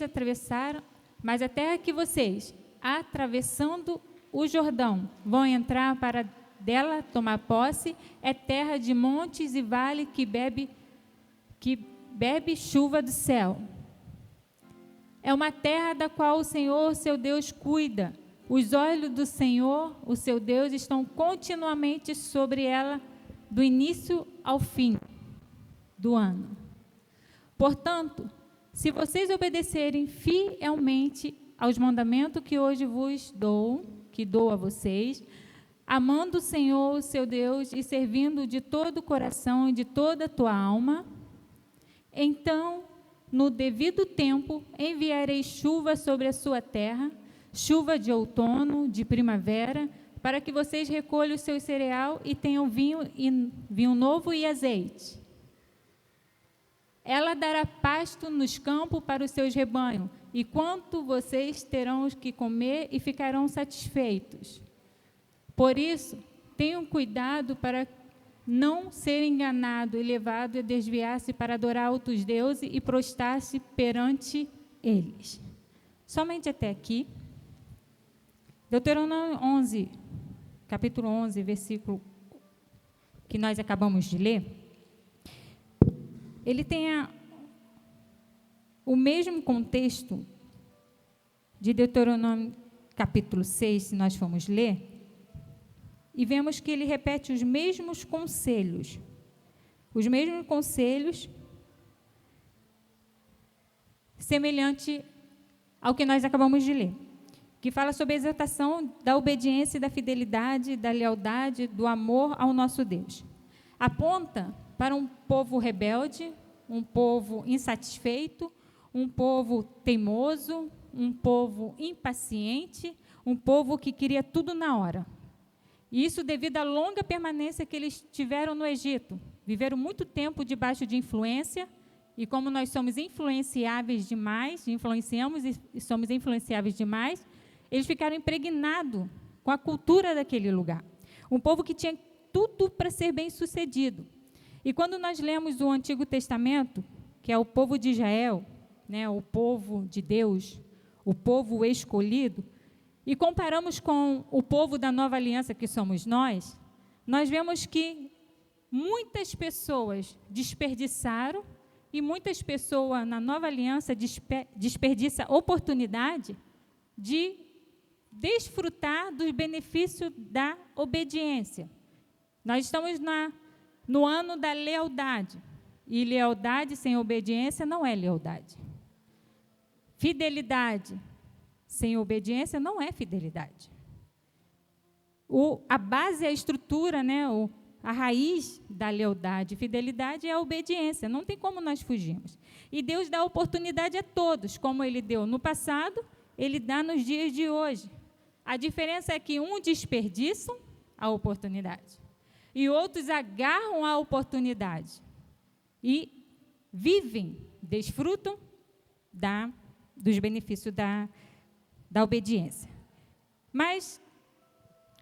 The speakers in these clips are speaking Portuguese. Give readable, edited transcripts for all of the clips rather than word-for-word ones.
atravessaram, mas a terra que vocês, atravessando o Jordão, vão entrar para dela tomar posse, é terra de montes e vale que bebe chuva do céu. É uma terra da qual o Senhor, seu Deus, cuida. Os olhos do Senhor, o seu Deus, estão continuamente sobre ela, do início ao fim do ano. Portanto, se vocês obedecerem fielmente aos mandamentos que hoje vos dou, que dou a vocês, amando o Senhor, o seu Deus, e servindo de todo o coração e de toda a tua alma, então, no devido tempo, enviarei chuva sobre a sua terra, chuva de outono, de primavera, para que vocês recolham o seu cereal e tenham vinho novo e azeite. Ela dará pasto nos campos para os seus rebanhos, e quanto vocês terão que comer e ficarão satisfeitos. Por isso, tenham cuidado para não ser enganado e levado a desviar-se para adorar outros deuses e prostrar-se perante eles. Somente até aqui. Deuteronômio 11, capítulo 11, versículo que nós acabamos de ler, ele tem o mesmo contexto de Deuteronômio capítulo 6, se nós formos ler, e vemos que ele repete os mesmos conselhos semelhante ao que nós acabamos de ler, que fala sobre a exaltação da obediência, da fidelidade, da lealdade, do amor ao nosso Deus. Aponta para um povo rebelde, um povo insatisfeito, um povo teimoso, um povo impaciente, um povo que queria tudo na hora. E isso devido à longa permanência que eles tiveram no Egito. Viveram muito tempo debaixo de influência, e como nós somos influenciáveis demais, influenciamos e somos influenciáveis demais, eles ficaram impregnados com a cultura daquele lugar. Um povo que tinha tudo para ser bem-sucedido. E quando nós lemos o Antigo Testamento, que é o povo de Israel, né, o povo de Deus, o povo escolhido, e comparamos com o povo da Nova Aliança, que somos nós vemos que muitas pessoas desperdiçaram, e muitas pessoas na Nova Aliança desperdiçam a oportunidade de desfrutar dos benefícios da obediência. Nós estamos no ano da lealdade, e lealdade sem obediência não é lealdade. Fidelidade sem obediência não é fidelidade. A base, a estrutura, né, a raiz da lealdade e fidelidade é a obediência, não tem como nós fugirmos. E Deus dá oportunidade a todos, como Ele deu no passado, Ele dá nos dias de hoje. A diferença é que uns desperdiçam a oportunidade e outros agarram a oportunidade e vivem, desfrutam dos benefícios da obediência. Mas,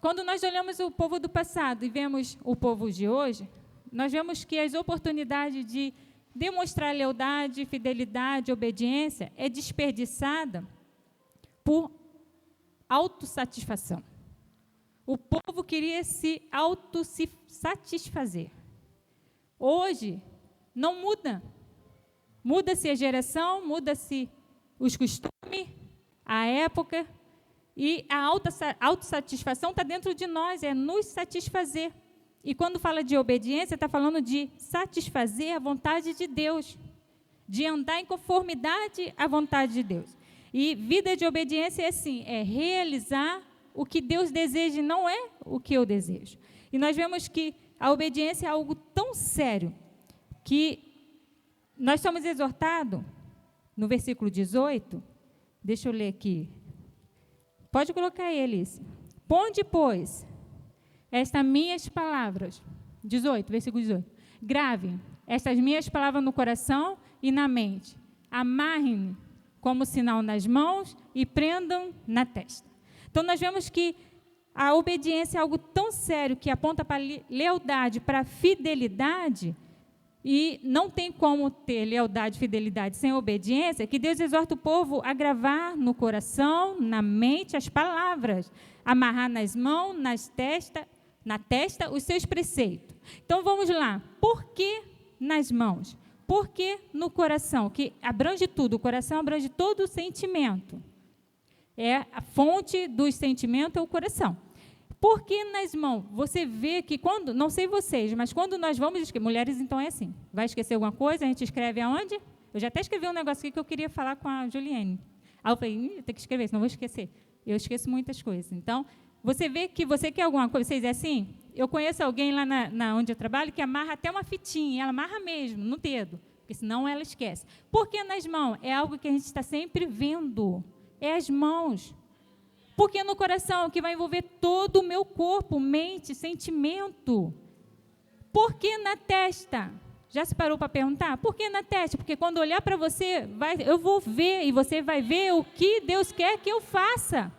quando nós olhamos o povo do passado e vemos o povo de hoje, nós vemos que as oportunidades de demonstrar lealdade, fidelidade, obediência é desperdiçada por autossatisfação. O povo queria se satisfazer. Hoje, não muda. Muda-se a geração, muda-se os costumes, a época, e a autossatisfação está dentro de nós, é nos satisfazer. E quando fala de obediência, está falando de satisfazer a vontade de Deus, de andar em conformidade à vontade de Deus. E vida de obediência é assim, é realizar o que Deus deseja e não é o que eu desejo. E nós vemos que a obediência é algo tão sério que nós somos exortados, no versículo 18, deixa eu ler aqui, pode colocar eles. Ponde, pois, estas minhas palavras, 18, versículo 18, gravem estas minhas palavras no coração e na mente, amarrem como sinal nas mãos e prendam na testa. Então, nós vemos que a obediência é algo tão sério que aponta para a lealdade, para a fidelidade, e não tem como ter lealdade e fidelidade sem obediência, que Deus exorta o povo a gravar no coração, na mente, as palavras, amarrar nas mãos, na testa, os seus preceitos. Então, vamos lá. Por que nas mãos? Por que no coração? Que abrange tudo, o coração abrange todo o sentimento. A fonte dos sentimentos é o coração. Por que nas mãos? Você vê que quando, não sei vocês, mas quando nós vamos escrever, mulheres então é assim, vai esquecer alguma coisa, a gente escreve aonde? Eu já até escrevi um negócio aqui que eu queria falar com a Juliane. Aí eu falei, tem que escrever, senão eu vou esquecer. Eu esqueço muitas coisas. Então, você vê que você quer alguma coisa, vocês é assim? Eu conheço alguém lá onde eu trabalho que amarra até uma fitinha, ela amarra mesmo, no dedo, porque senão ela esquece. Por que nas mãos? É algo que a gente está sempre vendo, é as mãos. Porque no coração, que vai envolver todo o meu corpo, mente, sentimento. Por que na testa? Já se parou para perguntar? Por que na testa? Porque quando olhar para você, eu vou ver, e você vai ver o que Deus quer que eu faça.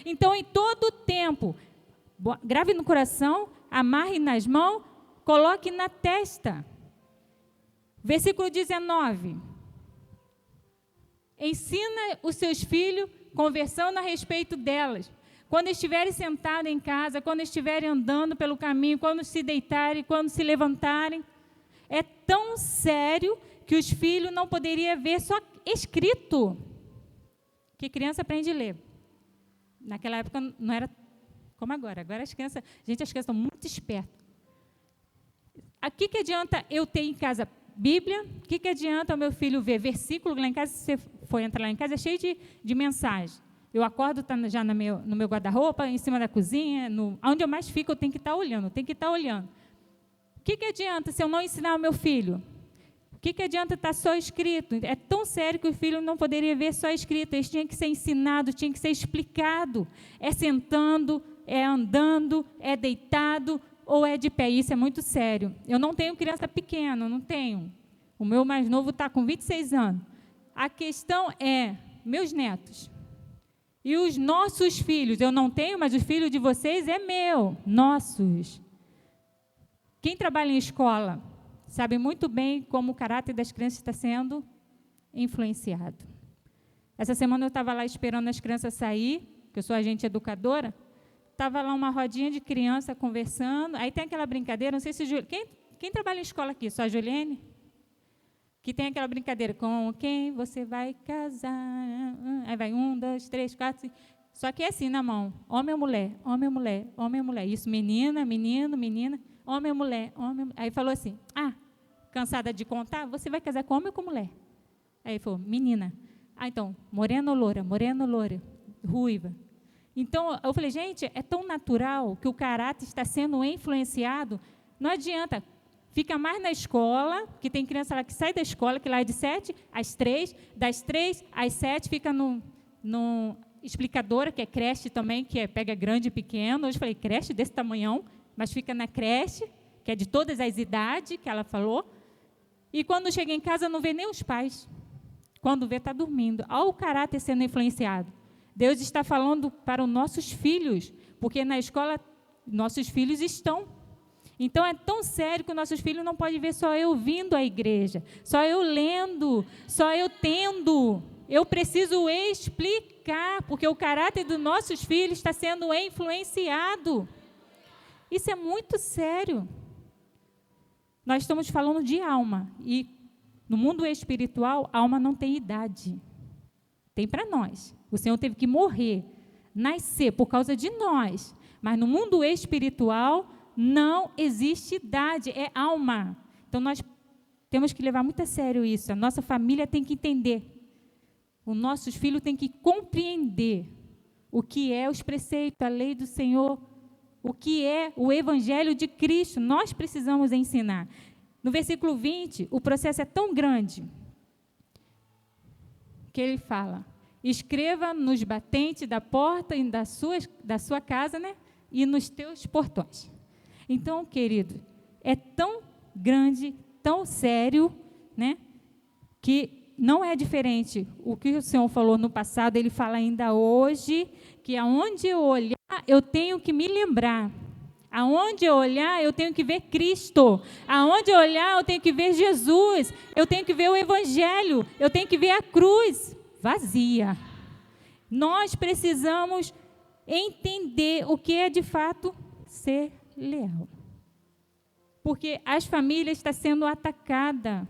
Então, em todo tempo, grave no coração, amarre nas mãos, coloque na testa. Versículo 19. Ensina os seus filhos, conversando a respeito delas. Quando estiverem sentados em casa, quando estiverem andando pelo caminho, quando se deitarem, quando se levantarem. É tão sério que os filhos não poderiam ver só escrito. Que criança aprende a ler. Naquela época não era como agora. Agora as crianças estão muito espertas. O que adianta eu ter em casa Bíblia? O que adianta o meu filho ver versículo? Lá em casa, se você for entrar lá em casa, é cheio de mensagem. Eu acordo, está já no meu guarda-roupa, em cima da cozinha, onde eu mais fico, eu tenho que estar olhando, O que adianta se eu não ensinar o meu filho? O que adianta estar só escrito? É tão sério que o filho não poderia ver só escrito, eles tinham que ser ensinados, tinha que ser explicado. É sentando, é andando, é deitado ou é de pé. Isso é muito sério. Eu não tenho criança pequena, não tenho. O meu mais novo está com 26 anos. A questão é, meus netos e os nossos filhos, eu não tenho, mas os filhos de vocês é meu, nossos. Quem trabalha em escola sabe muito bem como o caráter das crianças está sendo influenciado. Essa semana eu estava lá esperando as crianças sair, que eu sou agente educadora, estava lá uma rodinha de criança conversando, aí tem aquela brincadeira, não sei se... Quem trabalha em escola aqui? Só a Juliane? Que tem aquela brincadeira, com quem você vai casar? Aí vai 1, 2, 3, 4, 5. Só que é assim na mão, homem ou mulher, homem ou mulher, homem ou mulher. Isso, menina, menino, menina, homem ou mulher, homem ou mulher. Aí falou assim, cansada de contar, você vai casar com homem ou com mulher? Aí ele falou, menina. Então, morena ou loura, ruiva. Então, eu falei, gente, é tão natural que o caráter está sendo influenciado, não adianta, fica mais na escola, que tem criança lá que sai da escola, que lá é de 7 às 3, das 3 às 7, fica no explicadora, que é creche também, que pega grande e pequeno. Hoje eu falei, creche desse tamanhão, mas fica na creche, que é de todas as idades, que ela falou. E quando chega em casa, não vê nem os pais. Quando vê, está dormindo. Olha o caráter sendo influenciado. Deus está falando para os nossos filhos, porque na escola nossos filhos estão. Então, é tão sério que os nossos filhos não podem ver só eu vindo à igreja, só eu lendo, só eu tendo. Eu preciso explicar, porque o caráter dos nossos filhos está sendo influenciado. Isso é muito sério. Nós estamos falando de alma, e no mundo espiritual, a alma não tem idade. Tem para nós. O Senhor teve que morrer, nascer por causa de nós. Mas no mundo espiritual, não existe idade, é alma. Então, nós temos que levar muito a sério isso. A nossa família tem que entender. Os nossos filhos têm que compreender o que é os preceitos, a lei do Senhor, o que é o Evangelho de Cristo. Nós precisamos ensinar. No versículo 20, o processo é tão grande que ele fala, escreva nos batentes da porta e da sua casa, né? E nos teus portões. Então, querido, é tão grande, tão sério, né? Que não é diferente. O que o Senhor falou no passado, ele fala ainda hoje, que aonde eu olhar, eu tenho que me lembrar. Aonde eu olhar, eu tenho que ver Cristo. Aonde eu olhar, eu tenho que ver Jesus. Eu tenho que ver o Evangelho. Eu tenho que ver a cruz vazia. Nós precisamos entender o que é de fato ser leal. Porque as famílias estão sendo atacadas.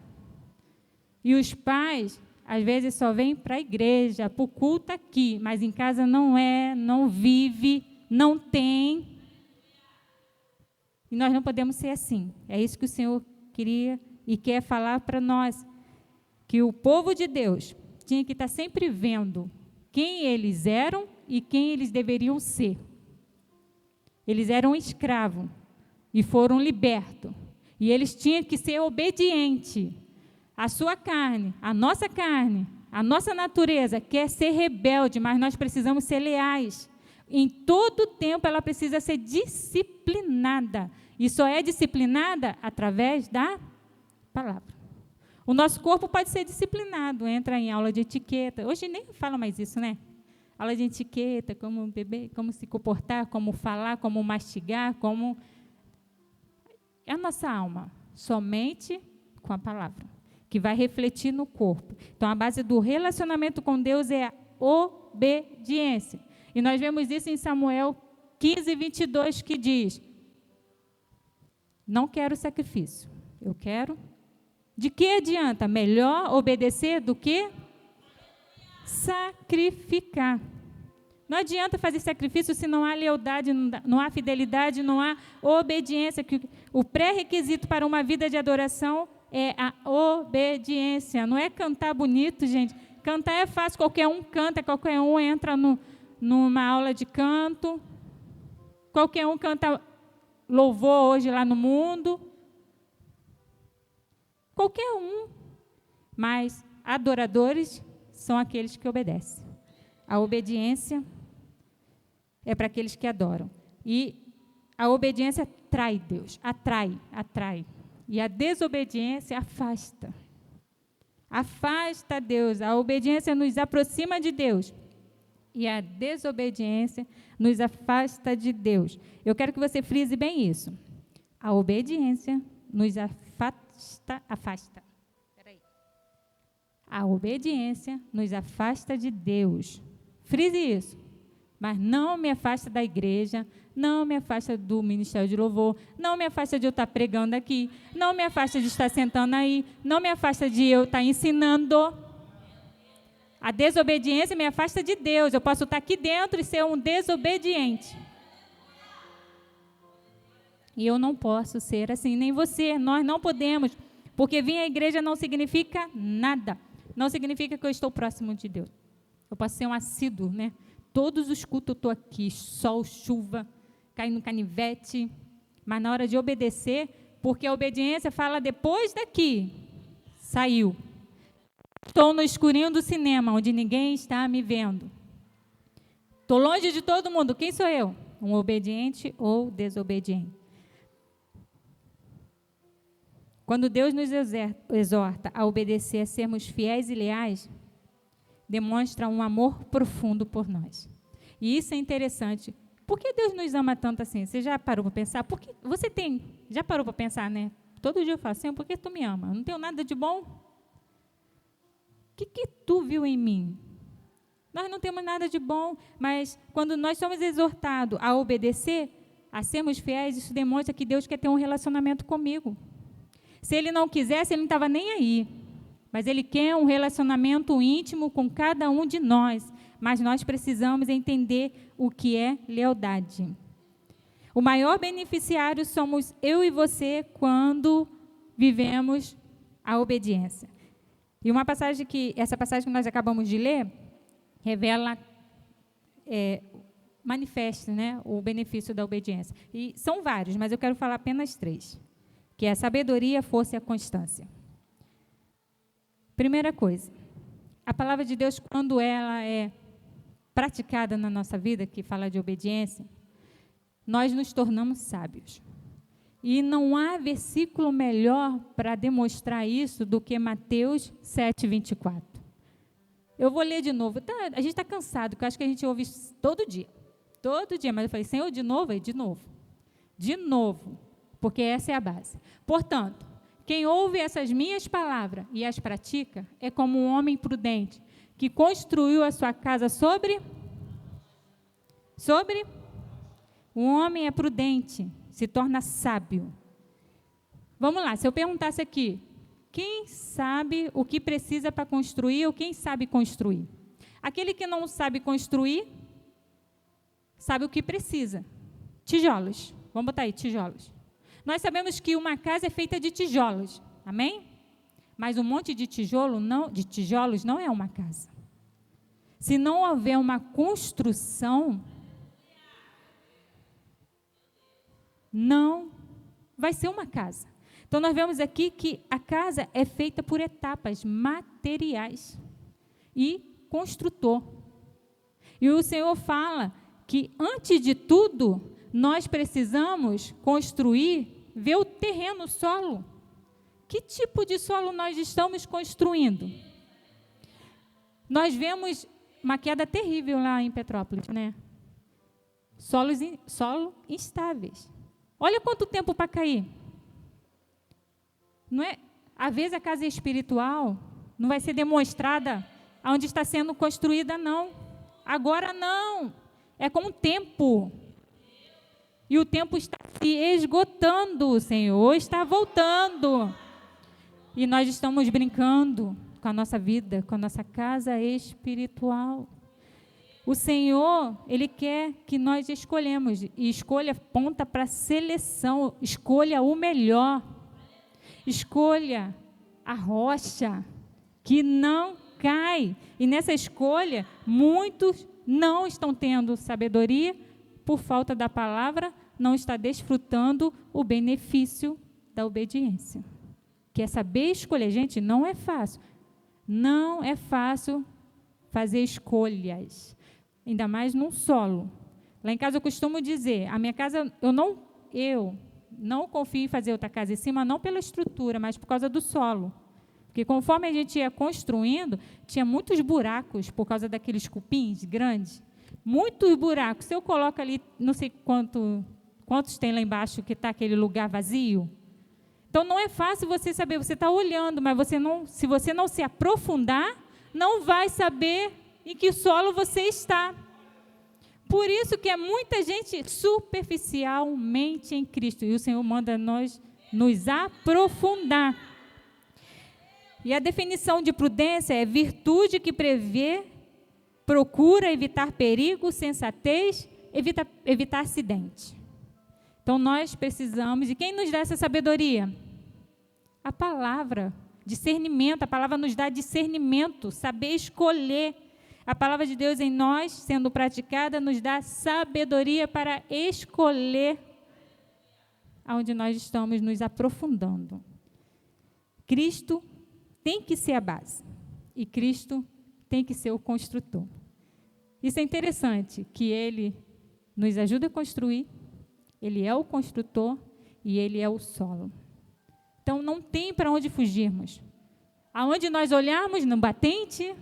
E os pais, às vezes, só vêm para a igreja, para o culto aqui, mas em casa não vive, não tem. E nós não podemos ser assim. É isso que o Senhor queria e quer falar para nós. Que o povo de Deus tinha que estar sempre vendo quem eles eram e quem eles deveriam ser. Eles eram escravos e foram libertos. E eles tinham que ser obedientes. A sua carne, a nossa natureza quer ser rebelde, mas nós precisamos ser leais. Em todo tempo ela precisa ser disciplinada. E só é disciplinada através da palavra. O nosso corpo pode ser disciplinado, entra em aula de etiqueta. Hoje nem fala mais isso, né? Aula de etiqueta, como beber, como se comportar, como falar, como mastigar, como... É a nossa alma, somente com a palavra, que vai refletir no corpo. Então, a base do relacionamento com Deus é a obediência. E nós vemos isso em Samuel 15, 22, que diz: não quero sacrifício, eu quero... De que adianta? Melhor obedecer do que sacrificar. Não adianta fazer sacrifício se não há lealdade, não há fidelidade, não há obediência. O pré-requisito para uma vida de adoração é a obediência. Não é cantar bonito, gente. Cantar é fácil, qualquer um canta, qualquer um entra numa aula de canto. Qualquer um canta louvor hoje lá no mundo. Qualquer um. Mas adoradores são aqueles que obedecem. A obediência é para aqueles que adoram. E a obediência atrai Deus, atrai. E a desobediência afasta. Afasta Deus. A obediência nos aproxima de Deus. E a desobediência nos afasta de Deus. Eu quero que você frise bem isso. A obediência nos afasta. Peraí. A obediência nos afasta de Deus. Frise isso. Mas não me afasta da igreja, não me afasta do ministério de louvor, não me afasta de eu estar pregando aqui, não me afasta de estar sentando aí, não me afasta de eu estar ensinando. A desobediência me afasta de Deus. Eu posso estar aqui dentro e ser um desobediente. E eu não posso ser assim, nem você, nós não podemos, porque vir à igreja não significa nada, não significa que eu estou próximo de Deus. Eu posso ser um assíduo, né? Todos os cultos eu estou aqui, sol, chuva, caindo canivete, mas na hora de obedecer, porque a obediência fala depois daqui, saiu. Estou no escurinho do cinema, onde ninguém está me vendo. Estou longe de todo mundo, quem sou eu? Um obediente ou desobediente? Quando Deus nos exorta a obedecer, a sermos fiéis e leais, demonstra um amor profundo por nós. E isso é interessante. Por que Deus nos ama tanto assim? Você já parou para pensar? Porque já parou para pensar, né? Todo dia eu falo, Senhor, por que tu me ama? Eu não tenho nada de bom? O que tu viu em mim? Nós não temos nada de bom, mas quando nós somos exortados a obedecer, a sermos fiéis, isso demonstra que Deus quer ter um relacionamento comigo. Se Ele não quisesse, Ele não estava nem aí. Mas Ele quer um relacionamento íntimo com cada um de nós. Mas nós precisamos entender o que é lealdade. O maior beneficiário somos eu e você quando vivemos a obediência. E essa passagem que nós acabamos de ler, revela, manifesta, né, o benefício da obediência. E são vários, mas eu quero falar apenas 3. Que é a sabedoria, a força e a constância. Primeira coisa, a palavra de Deus, quando ela é praticada na nossa vida, que fala de obediência, nós nos tornamos sábios. E não há versículo melhor para demonstrar isso do que Mateus 7, 24. Eu vou ler de novo. A gente está cansado, porque eu acho que a gente ouve isso todo dia, mas eu falei, Senhor, de novo? De novo. De novo, porque essa é a base. Portanto, quem ouve essas minhas palavras e as pratica é como um homem prudente que construiu a sua casa sobre? Um homem é prudente, se torna sábio. Vamos lá, se eu perguntasse aqui, quem sabe o que precisa para construir ou quem sabe construir? Aquele que não sabe construir, sabe o que precisa. Tijolos. Vamos botar aí, tijolos. Nós sabemos que uma casa é feita de tijolos, amém? Mas um monte de tijolos não é uma casa. Se não houver uma construção, não vai ser uma casa. Então, nós vemos aqui que a casa é feita por etapas materiais e construtor. E o Senhor fala que, antes de tudo, nós precisamos construir, ver o terreno, o solo. Que tipo de solo nós estamos construindo? Nós vemos uma queda terrível lá em Petrópolis, né? Solo instáveis. Olha quanto tempo para cair. Não é? Às vezes a casa espiritual não vai ser demonstrada onde está sendo construída, não. Agora não. É com o tempo. E o tempo está se esgotando, o Senhor está voltando. E nós estamos brincando com a nossa vida, com a nossa casa espiritual. O Senhor, Ele quer que nós escolhemos. E escolha aponta para seleção. Escolha o melhor. Escolha a rocha que não cai. E nessa escolha, muitos não estão tendo sabedoria por falta da palavra, não está desfrutando o benefício da obediência. Que é saber escolher. Gente, não é fácil. Não é fácil fazer escolhas. Ainda mais num solo. Lá em casa eu costumo dizer, a minha casa, eu não confio em fazer outra casa em cima, não pela estrutura, mas por causa do solo. Porque conforme a gente ia construindo, tinha muitos buracos por causa daqueles cupins grandes. Muitos buracos. Se eu coloco ali, não sei quantos tem lá embaixo que está aquele lugar vazio. Então, não é fácil você saber. Você está olhando, mas se você não se aprofundar, não vai saber em que solo você está. Por isso que é muita gente superficialmente em Cristo. E o Senhor manda nós nos aprofundar. E a definição de prudência é virtude que prevê, procura evitar perigo, sensatez, evitar acidente. Então, nós precisamos, e quem nos dá essa sabedoria? A palavra, discernimento, a palavra nos dá discernimento, saber escolher. A palavra de Deus em nós, sendo praticada, nos dá sabedoria para escolher aonde nós estamos nos aprofundando. Cristo tem que ser a base, e Cristo tem que ser o construtor. Isso é interessante, que Ele nos ajuda a construir, Ele é o construtor e Ele é o solo. Então, não tem para onde fugirmos. Aonde nós olharmos, no batente,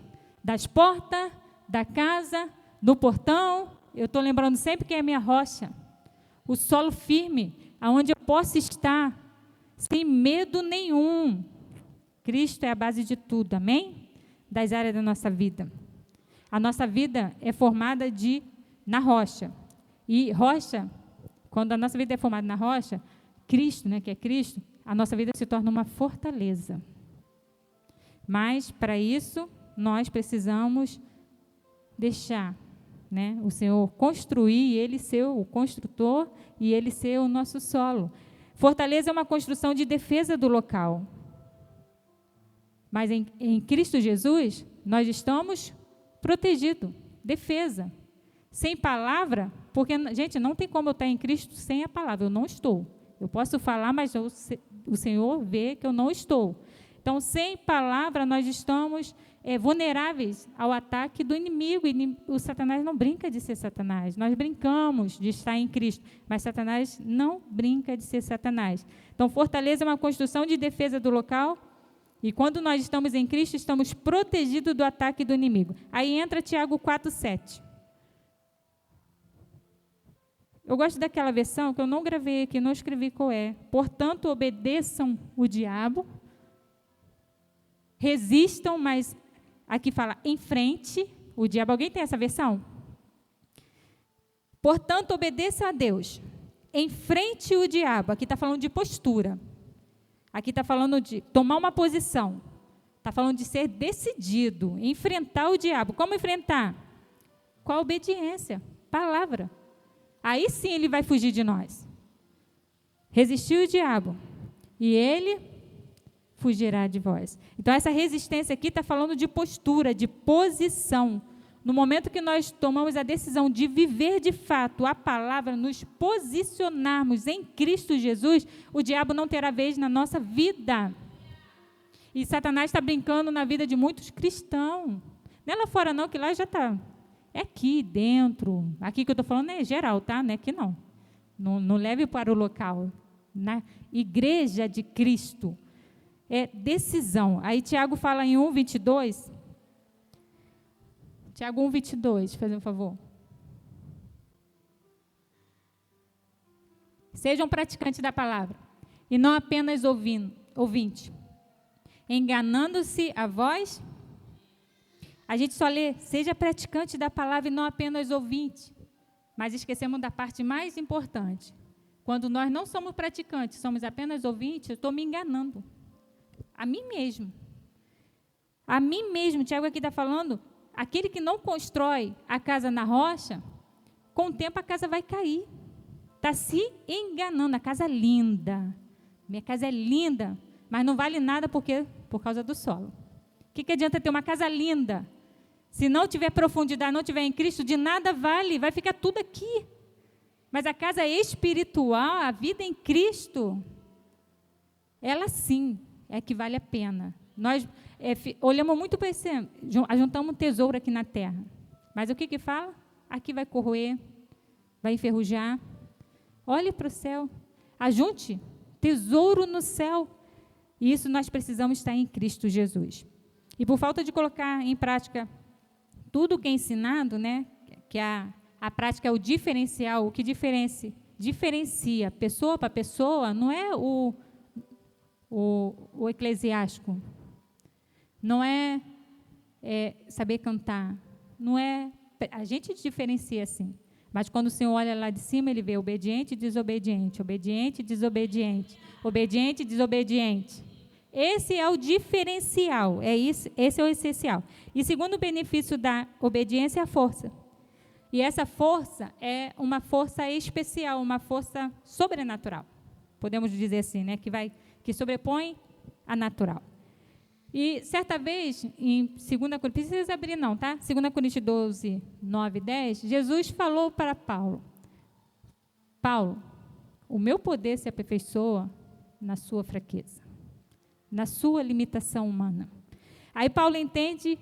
das portas, da casa, do portão, eu estou lembrando sempre que é a minha rocha, o solo firme, aonde eu posso estar, sem medo nenhum. Cristo é a base de tudo, amém? Das áreas da nossa vida. A nossa vida é formada na rocha. E rocha, quando a nossa vida é formada na rocha, Cristo, né, que é Cristo, a nossa vida se torna uma fortaleza. Mas, para isso, nós precisamos deixar, né, o Senhor construir, Ele ser o construtor e Ele ser o nosso solo. Fortaleza é uma construção de defesa do local. Mas em Cristo Jesus, nós estamos protegidos, defesa. Sem palavra, porque, gente, não tem como eu estar em Cristo sem a palavra, eu não estou. Eu posso falar, mas o Senhor vê que eu não estou. Então, sem palavra, nós estamos vulneráveis ao ataque do inimigo. O Satanás não brinca de ser Satanás. Nós brincamos de estar em Cristo, mas Satanás não brinca de ser Satanás. Então, fortaleza é uma construção de defesa do local, e quando nós estamos em Cristo, estamos protegidos do ataque do inimigo. Aí entra Tiago 4:7. Eu gosto daquela versão que eu não gravei aqui, não escrevi qual é. Portanto, obedeçam o diabo, resistam, mas aqui fala em frente o diabo. Alguém tem essa versão? Portanto, obedeçam a Deus, enfrente o diabo. Aqui está falando de postura. Aqui está falando de tomar uma posição. Está falando de ser decidido, enfrentar o diabo. Como enfrentar? Com a obediência, palavra. Aí sim ele vai fugir de nós. Resistir o diabo, e ele fugirá de vós. Então, essa resistência aqui está falando de postura, de posição. No momento que nós tomamos a decisão de viver de fato a palavra, nos posicionarmos em Cristo Jesus, o diabo não terá vez na nossa vida. E Satanás está brincando na vida de muitos cristãos. Não é lá fora não, que lá já está. É aqui dentro. Aqui que eu estou falando é geral, tá? Não é aqui não. Não leve para o local. Na igreja de Cristo. É decisão. Aí Tiago fala em 1:22. Tiago 1:22, faz um favor. Sejam praticantes da palavra, e não apenas ouvinte, enganando-se a vós. A gente só lê, seja praticante da palavra e não apenas ouvinte, mas esquecemos da parte mais importante. Quando nós não somos praticantes, somos apenas ouvintes, eu estou me enganando. A mim mesmo. A mim mesmo, Tiago aqui está falando, aquele que não constrói a casa na rocha, com o tempo a casa vai cair. Está se enganando. A casa é linda. Minha casa é linda, mas não vale nada por causa do solo. O que adianta ter uma casa linda? Se não tiver profundidade, não tiver em Cristo, de nada vale, vai ficar tudo aqui. Mas a casa espiritual, a vida em Cristo, ela sim é que vale a pena. Nós olhamos muito para esse, juntamos um tesouro aqui na terra. Mas o que fala? Aqui vai corroer, vai enferrujar. Olhe para o céu, ajunte tesouro no céu. E isso nós precisamos estar em Cristo Jesus. E por falta de colocar em prática tudo o que é ensinado, né, que a prática é o diferencial, o que diferencia pessoa para pessoa, não é o eclesiástico, não é saber cantar, não é, a gente diferencia assim, mas quando o Senhor olha lá de cima, ele vê obediente e desobediente, obediente e desobediente, obediente e desobediente. Esse é o diferencial, esse é o essencial. E segundo benefício da obediência é a força. E essa força é uma força especial, uma força sobrenatural. Podemos dizer assim, né? Que sobrepõe a natural. E certa vez, em 2 Coríntios, precisa abrir não, tá? 2 Coríntios 12, 9 e 10, Jesus falou para Paulo, o meu poder se aperfeiçoa na sua fraqueza, na sua limitação humana. Aí Paulo entende,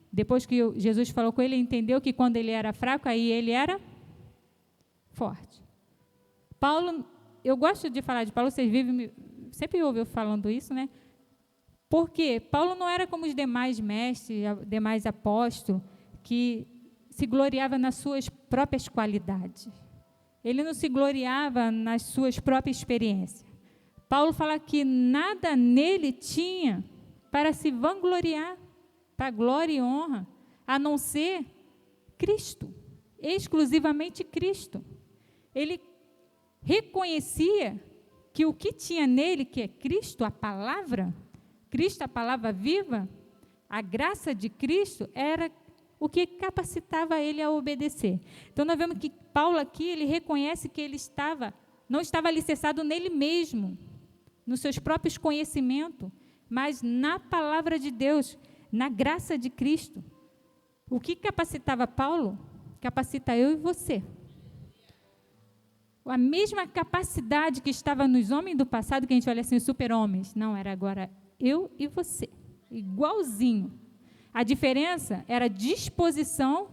depois que Jesus falou com ele, ele entendeu que quando ele era fraco, aí ele era forte. Paulo, eu gosto de falar de Paulo, vocês sempre ouvem eu falando isso, né? Porque Paulo não era como os demais mestres, demais apóstolos, que se gloriava nas suas próprias qualidades. Ele não se gloriava nas suas próprias experiências. Paulo fala que nada nele tinha para se vangloriar, para glória e honra, a não ser Cristo, exclusivamente Cristo. Ele reconhecia que o que tinha nele, que é Cristo, a palavra viva, a graça de Cristo, era o que capacitava ele a obedecer. Então, nós vemos que Paulo aqui, ele reconhece que ele não estava alicerçado nele mesmo, nos seus próprios conhecimentos, mas na palavra de Deus, na graça de Cristo. O que capacitava Paulo, capacita eu e você. A mesma capacidade que estava nos homens do passado, que a gente olha assim, super-homens, não, era agora eu e você, igualzinho. A diferença era disposição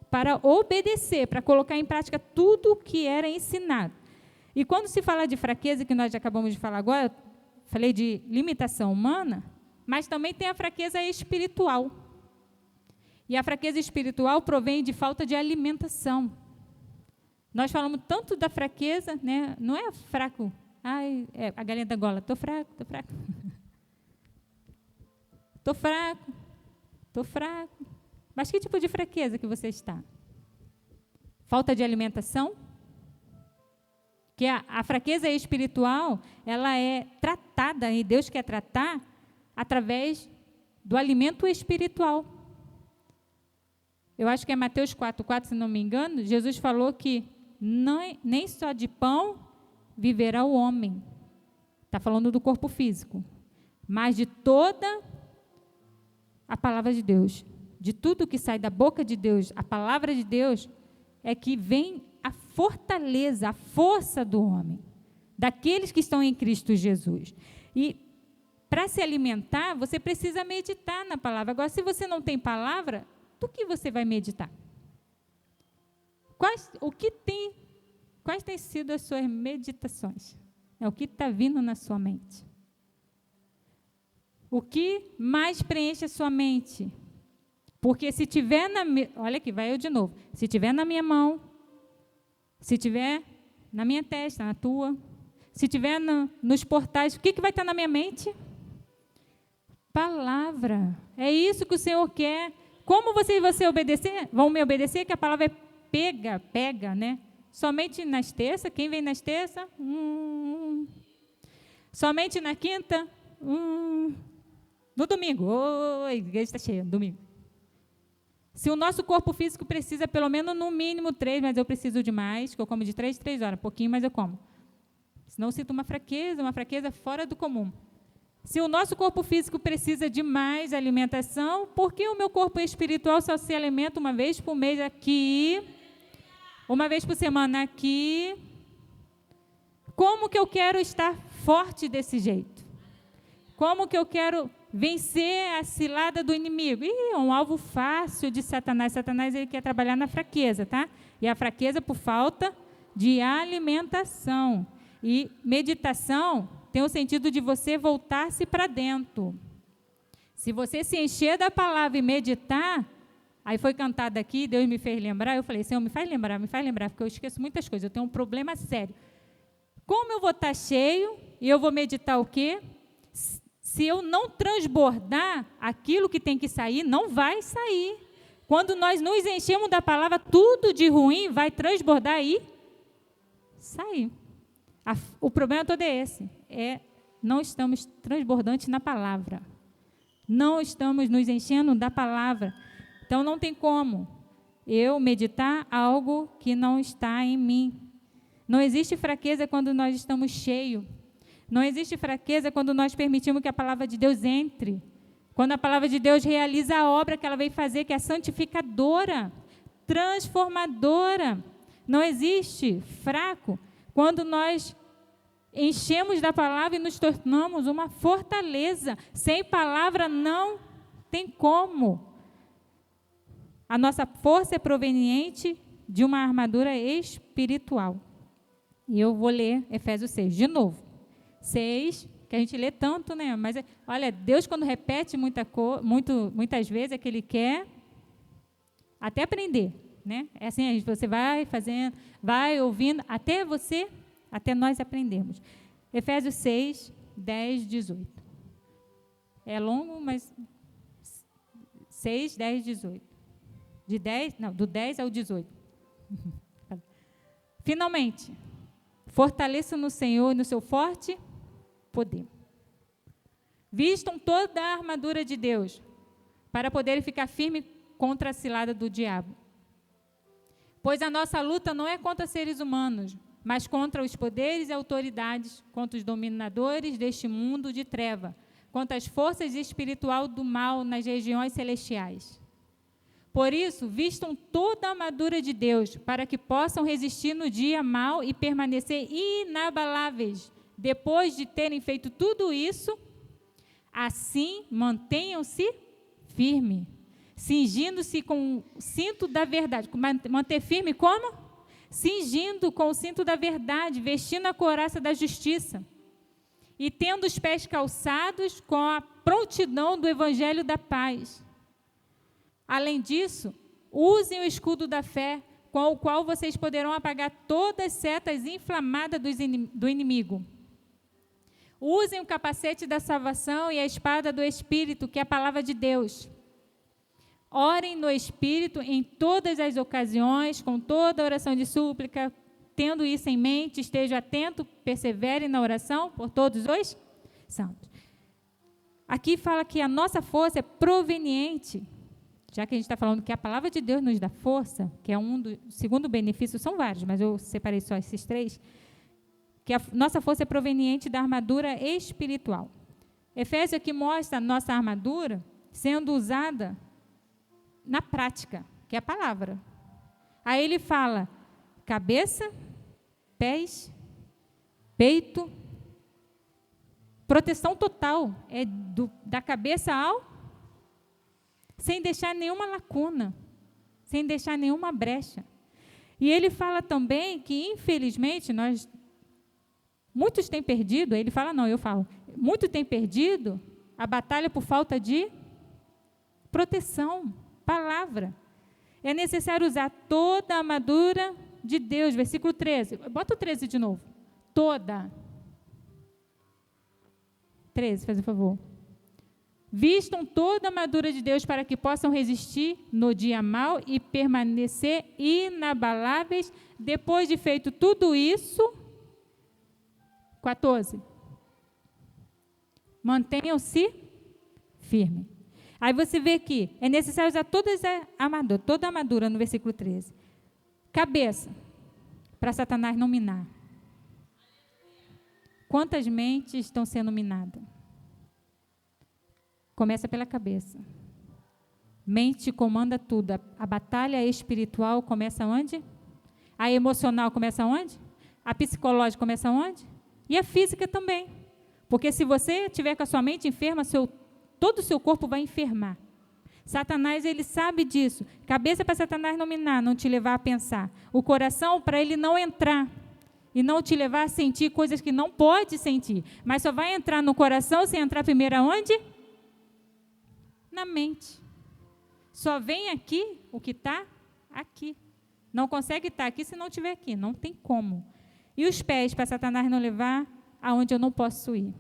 para obedecer, para colocar em prática tudo o que era ensinado. E quando se fala de fraqueza, que nós já acabamos de falar agora, falei de limitação humana, mas também tem a fraqueza espiritual. E a fraqueza espiritual provém de falta de alimentação. Nós falamos tanto da fraqueza, né? Não é fraco. Ai, a galinha da gola. Estou fraco, estou fraco. Estou fraco, estou fraco. Mas que tipo de fraqueza que você está? Falta de alimentação? Que a fraqueza espiritual, ela é tratada, e Deus quer tratar através do alimento espiritual. Eu acho que é Mateus 4:4, se não me engano, Jesus falou que nem só de pão viverá o homem. Está falando do corpo físico. Mas de toda a palavra de Deus, de tudo que sai da boca de Deus, a palavra de Deus, é que vem a fortaleza, a força do homem, daqueles que estão em Cristo Jesus. E para se alimentar, você precisa meditar na palavra. Agora, se você não tem palavra, do que você vai meditar? Quais têm sido as suas meditações? É o que está vindo na sua mente. O que mais preenche a sua mente? Porque se tiver olha aqui, vai eu de novo. Se tiver na minha mão, se tiver na minha testa, na tua, se tiver nos portais, o que vai estar na minha mente? Palavra. É isso que o Senhor quer. Como vocês vão me obedecer? Que a palavra é pega, né? Somente nas terças. Quem vem nas terças? Somente na quinta? No domingo. A igreja está cheia, domingo. Se o nosso corpo físico precisa pelo menos no mínimo 3, mas eu preciso de mais, que eu como de 3 em 3 horas, pouquinho, mas eu como. Senão eu sinto uma fraqueza fora do comum. Se o nosso corpo físico precisa de mais alimentação, por que o meu corpo espiritual só se alimenta uma vez por mês aqui, uma vez por semana aqui? Como que eu quero estar forte desse jeito? Como que eu quero vencer a cilada do inimigo? É um alvo fácil de Satanás. Satanás, ele quer trabalhar na fraqueza, tá? E a fraqueza por falta de alimentação. E meditação tem o sentido de você voltar-se para dentro. Se você se encher da palavra e meditar, aí foi cantado aqui, Deus me fez lembrar, eu falei, Senhor, me faz lembrar, porque eu esqueço muitas coisas, eu tenho um problema sério. Como eu vou estar cheio e eu vou meditar o quê? Se eu não transbordar, aquilo que tem que sair, não vai sair. Quando nós nos enchemos da palavra, tudo de ruim vai transbordar e sair. O problema todo é esse, não estamos transbordantes na palavra. Não estamos nos enchendo da palavra. Então, não tem como eu meditar algo que não está em mim. Não existe fraqueza quando nós estamos cheios. Não existe fraqueza quando nós permitimos que a palavra de Deus entre. Quando a palavra de Deus realiza a obra que ela veio fazer, que é santificadora, transformadora. Não existe fraco quando nós enchemos da palavra e nos tornamos uma fortaleza. Sem palavra não tem como. A nossa força é proveniente de uma armadura espiritual. E eu vou ler Efésios 6 de novo. 6, que a gente lê tanto, né? Mas, olha, Deus quando repete muitas vezes é que Ele quer até aprender, né? É assim, você vai fazendo, vai ouvindo, até nós aprendermos. Efésios 6, 10, 18. É longo, mas 6, 10, 18. Do 10 ao 18. Finalmente, fortaleça no Senhor e no seu forte poder. Vistam toda a armadura de Deus, para poderem ficar firmes contra a cilada do diabo. Pois a nossa luta não é contra seres humanos, mas contra os poderes e autoridades, contra os dominadores deste mundo de treva, contra as forças espirituais do mal nas regiões celestiais. Por isso, vistam toda a armadura de Deus, para que possam resistir no dia mau e permanecer inabaláveis. Depois de terem feito tudo isso, assim mantenham-se firmes, cingindo-se com o cinto da verdade. Manter firme como? Cingindo com o cinto da verdade, vestindo a couraça da justiça e tendo os pés calçados com a prontidão do evangelho da paz. Além disso, usem o escudo da fé com o qual vocês poderão apagar todas as setas inflamadas do inimigo. Usem o capacete da salvação e a espada do Espírito, que é a palavra de Deus. Orem no Espírito em todas as ocasiões, com toda oração de súplica. Tendo isso em mente, estejam atentos, perseverem na oração por todos os santos. Aqui fala que a nossa força é proveniente, já que a gente está falando que a palavra de Deus nos dá força, que é segundo benefício, são vários, mas eu separei só esses 3, que a nossa força é proveniente da armadura espiritual. Efésios aqui mostra a nossa armadura sendo usada na prática, que é a palavra. Aí ele fala cabeça, pés, peito, proteção total, é da cabeça ao, sem deixar nenhuma lacuna, sem deixar nenhuma brecha. E ele fala também que, infelizmente, muitos têm perdido, ele fala, não, eu falo, muitos têm perdido a batalha por falta de proteção, palavra. É necessário usar toda a armadura de Deus, versículo 13. Bota o 13 de novo. Toda. 13, faz um favor. Vistam toda a armadura de Deus para que possam resistir no dia mau e permanecer inabaláveis. Depois de feito tudo isso, 14. Mantenham-se firmes. Aí você vê que é necessário usar toda a armadura no versículo 13. Cabeça, para Satanás não minar. Quantas mentes estão sendo minadas? Começa pela cabeça. Mente comanda tudo. A batalha espiritual começa onde? A emocional começa onde? A psicológica começa onde? E a física também. Porque se você tiver com a sua mente enferma, todo o seu corpo vai enfermar. Satanás, ele sabe disso. Cabeça para Satanás não minar, não te levar a pensar. O coração para ele não entrar e não te levar a sentir coisas que não pode sentir. Mas só vai entrar no coração se entrar primeiro aonde? Na mente. Só vem aqui o que está aqui. Não consegue estar aqui se não estiver aqui. Não tem como. E os pés para Satanás não levar aonde eu não posso ir.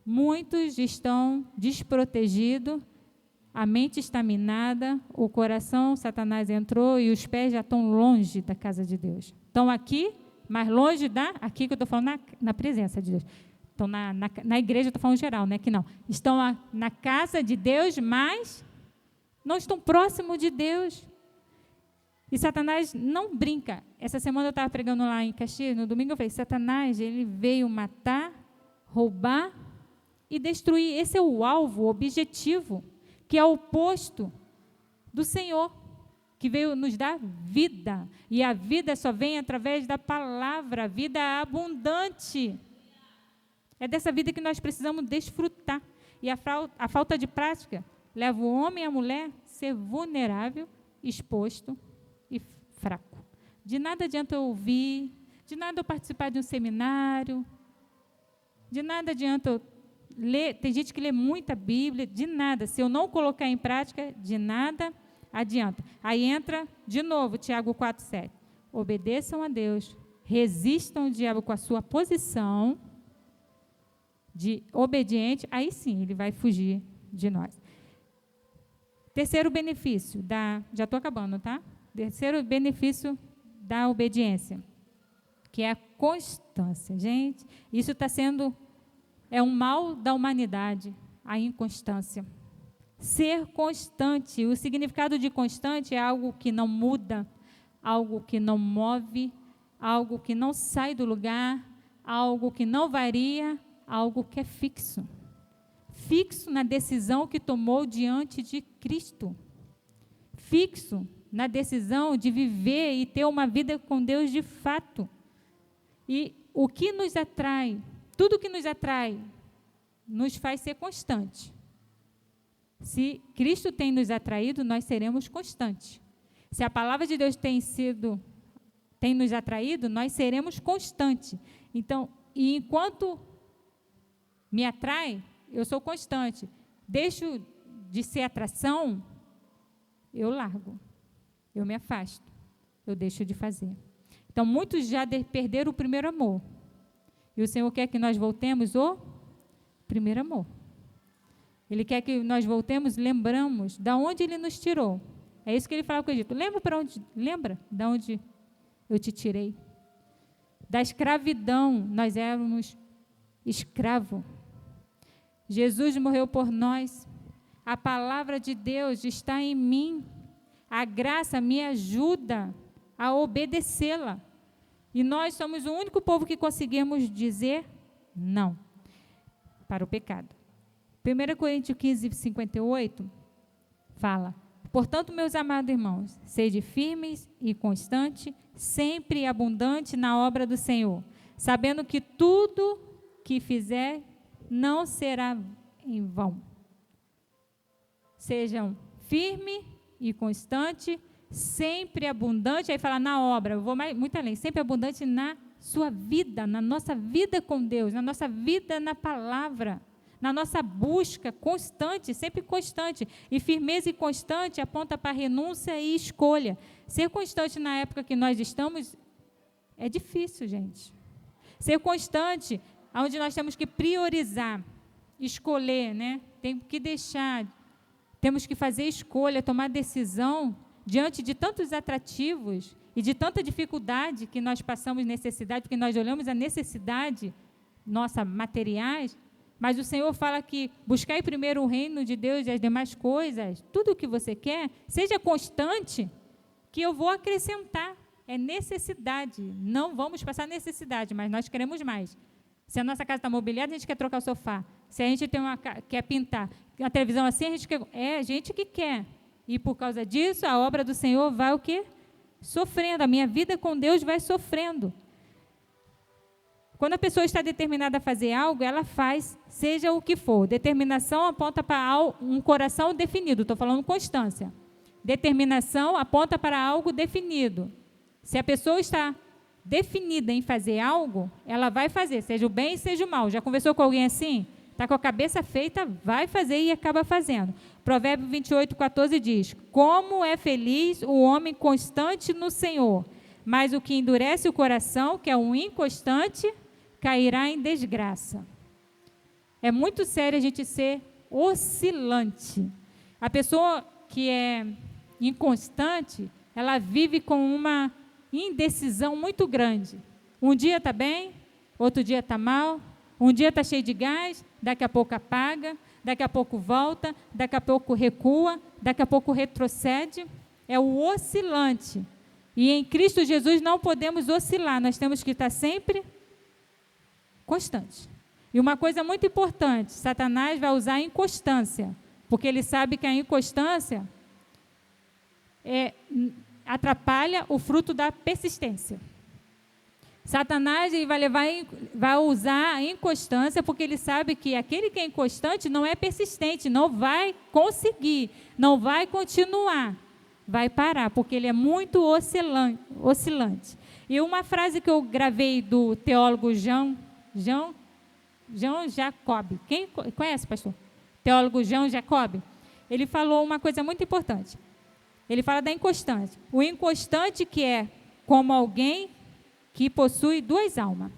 Muitos estão desprotegidos, a mente está minada, o coração, Satanás entrou e os pés já estão longe da casa de Deus. Estão aqui, mas longe aqui que eu estou falando na presença de Deus. Estão na igreja, eu estou falando geral, né? Que não. Estão na casa de Deus, mas não estão próximos de Deus. E Satanás não brinca. Essa semana eu estava pregando lá em Caxias, no domingo eu falei, Satanás, ele veio matar, roubar e destruir. Esse é o alvo, o objetivo, que é o oposto do Senhor, que veio nos dar vida. E a vida só vem através da palavra, vida abundante. É dessa vida que nós precisamos desfrutar. E a falta de prática leva o homem e a mulher a ser vulnerável, exposto e fraco. De nada adianta eu ouvir, de nada eu participar de um seminário, de nada adianta eu ler, tem gente que lê muita Bíblia, de nada. Se eu não colocar em prática, de nada adianta. Aí entra, de novo, Tiago 4,7. Obedeçam a Deus, resistam o diabo com a sua posição de obediente, aí sim, ele vai fugir de nós. Terceiro benefício, já estou acabando, tá? Terceiro benefício da obediência, que é a constância. Gente, isso está sendo... É um mal da humanidade, a inconstância. Ser constante, o significado de constante é algo que não muda, algo que não move, algo que não sai do lugar, algo que não varia, algo que é fixo. Fixo na decisão que tomou diante de Cristo. Fixo na decisão de viver e ter uma vida com Deus de fato. E o que nos atrai... Tudo que nos atrai, nos faz ser constante. Se Cristo tem nos atraído, nós seremos constantes. Se a palavra de Deus tem nos atraído, nós seremos constantes. Então, e enquanto me atrai, eu sou constante. Deixo de ser atração, eu largo, eu me afasto. eu deixo de fazer. Então, muitos já perderam o primeiro amor. E o Senhor quer que nós voltemos ao primeiro amor. Ele quer que nós voltemos, lembramos de onde Ele nos tirou. É isso que Ele fala com o Egito. Lembra de onde eu te tirei? Da escravidão, nós éramos escravos. Jesus morreu por nós. A palavra de Deus está em mim. A graça me ajuda a obedecê-la. E nós somos o único povo que conseguimos dizer não para o pecado. 1 Coríntios 15, 58 fala: portanto, meus amados irmãos, sede firmes e constantes, sempre abundante na obra do Senhor, sabendo que tudo que fizer não será em vão. Sejam firmes e constantes, sempre abundante, aí fala na obra, eu vou muito além, sempre abundante na sua vida, na nossa vida com Deus, na nossa vida na palavra, na nossa busca constante, sempre constante. E firmeza e constante aponta para renúncia e escolha. Ser constante na época que nós estamos é difícil, gente. Ser constante, onde nós temos que priorizar, escolher, né? Tem que deixar, temos que fazer escolha, tomar decisão diante de tantos atrativos e de tanta dificuldade que nós passamos necessidade, porque nós olhamos a necessidade nossa materiais. Mas o Senhor fala que buscai primeiro o reino de Deus e as demais coisas, tudo o que você quer, seja constante, que eu vou acrescentar. É necessidade, não vamos passar necessidade, mas nós queremos mais. Se a nossa casa está mobiliada, a gente quer trocar o sofá. Se a gente quer pintar a televisão assim, a gente que quer. E por causa disso, a obra do Senhor vai o quê? Sofrendo. A minha vida com Deus vai sofrendo. Quando a pessoa está determinada a fazer algo, ela faz, seja o que for. Determinação aponta para um coração definido. Estou falando constância. Determinação aponta para algo definido. Se a pessoa está definida em fazer algo, ela vai fazer, seja o bem, seja o mal. Já conversou com alguém assim? Está com a cabeça feita, vai fazer e acaba fazendo. Provérbio 28:14 diz: como é feliz o homem constante no Senhor, mas o que endurece o coração, que é um inconstante, cairá em desgraça. É muito sério a gente ser oscilante. A pessoa que é inconstante, ela vive com uma indecisão muito grande. Um dia está bem, outro dia está mal, um dia está cheio de gás, daqui a pouco apaga, daqui a pouco volta, daqui a pouco recua, daqui a pouco retrocede. É o oscilante. E em Cristo Jesus não podemos oscilar, nós temos que estar sempre constante. E uma coisa muito importante, Satanás vai usar a inconstância, porque ele sabe que a inconstância atrapalha o fruto da persistência. Satanás ele vai usar a inconstância, porque ele sabe que aquele que é inconstante não é persistente, não vai conseguir, não vai continuar, vai parar, porque ele é muito oscilante. E uma frase que eu gravei do teólogo Jean Jacob. Quem conhece, pastor? Teólogo Jean Jacob. Ele falou uma coisa muito importante. Ele fala da inconstância. O inconstante que é como alguém que possui duas almas.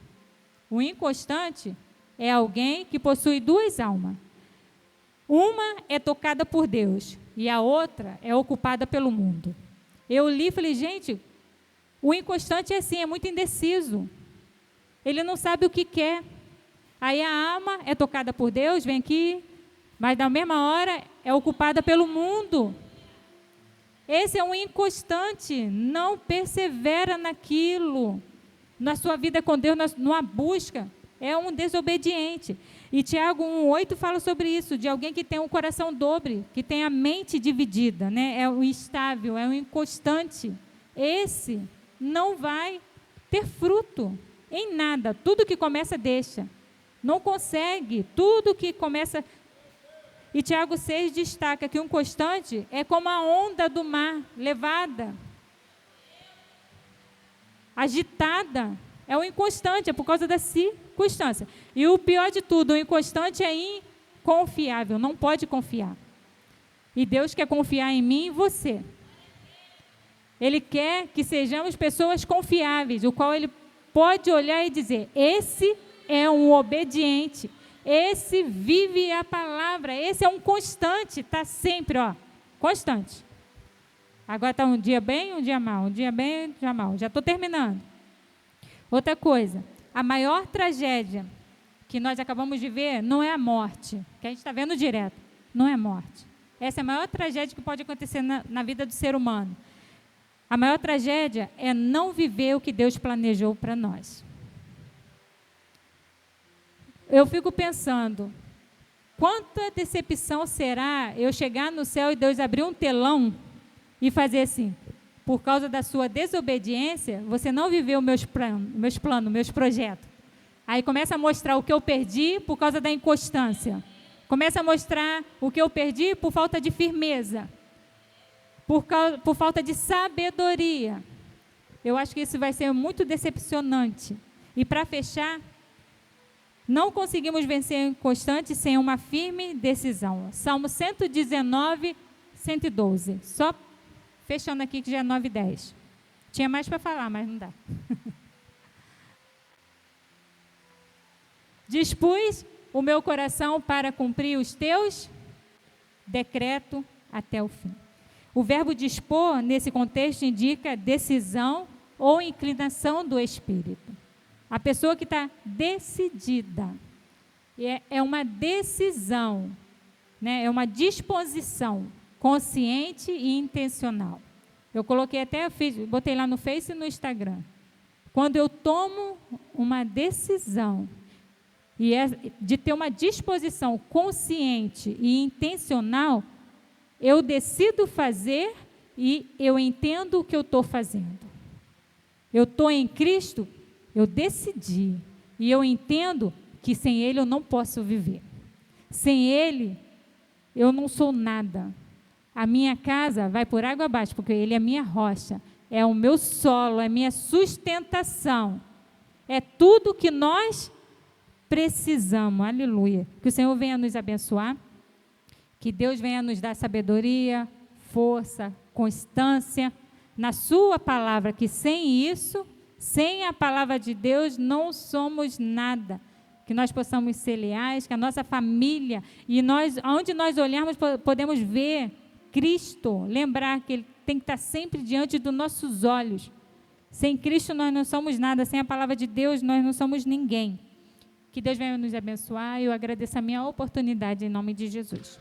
O inconstante é alguém que possui duas almas. Uma é tocada por Deus e a outra é ocupada pelo mundo. Eu li e falei, gente, o inconstante é assim, é muito indeciso. Ele não sabe o que quer. Aí a alma é tocada por Deus, vem aqui, mas na mesma hora é ocupada pelo mundo. Esse é um inconstante, não persevera naquilo, na sua vida com Deus, numa busca, é um desobediente. E Tiago 1,8 fala sobre isso, de alguém que tem um coração dobre, que tem a mente dividida, né? É o instável, é o inconstante. Esse não vai ter fruto em nada, tudo que começa deixa. Não consegue, tudo que começa. E Tiago 6 destaca que um constante é como a onda do mar, levada, agitada. É o inconstante, é por causa da circunstância. E o pior de tudo, o inconstante é inconfiável, não pode confiar. E Deus quer confiar em mim e em você. Ele quer que sejamos pessoas confiáveis, o qual ele pode olhar e dizer, esse é um obediente, esse vive a palavra, esse é um constante, está sempre, constante. Agora está um dia bem, um dia mal, um dia bem, um dia mal. Já estou terminando. Outra coisa, a maior tragédia que nós acabamos de ver não é a morte, que a gente está vendo direto, não é a morte. Essa é a maior tragédia que pode acontecer na vida do ser humano. A maior tragédia é não viver o que Deus planejou para nós. Eu fico pensando, quanta decepção será eu chegar no céu e Deus abrir um telão e fazer assim, por causa da sua desobediência, você não viveu meus planos, meus projetos. Aí começa a mostrar o que eu perdi por causa da inconstância. Começa a mostrar o que eu perdi por falta de firmeza, por falta de sabedoria. Eu acho que isso vai ser muito decepcionante. E para fechar, não conseguimos vencer a inconstante sem uma firme decisão. Salmo 119, 112. Só fechando aqui que já é 9:10. Tinha mais para falar, mas não dá. Dispus o meu coração para cumprir os teus decretos até o fim. O verbo dispor, nesse contexto, indica decisão ou inclinação do espírito. A pessoa que está decidida. É uma decisão, né? É uma disposição consciente e intencional. Eu coloquei até, botei lá no Face e no Instagram. Quando eu tomo uma decisão e de ter uma disposição consciente e intencional, eu decido fazer e eu entendo o que eu estou fazendo. Eu estou em Cristo, eu decidi e eu entendo que sem Ele eu não posso viver. Sem Ele, eu não sou nada. A minha casa vai por água abaixo, porque Ele é a minha rocha, é o meu solo, é a minha sustentação. É tudo que nós precisamos. Aleluia. Que o Senhor venha nos abençoar, que Deus venha nos dar sabedoria, força, constância na sua palavra, que sem isso, sem a palavra de Deus, não somos nada. Que nós possamos ser leais, que a nossa família, e nós, onde nós olharmos, podemos ver Cristo, lembrar que Ele tem que estar sempre diante dos nossos olhos. Sem Cristo nós não somos nada, sem a palavra de Deus nós não somos ninguém. Que Deus venha nos abençoar e eu agradeço a minha oportunidade em nome de Jesus.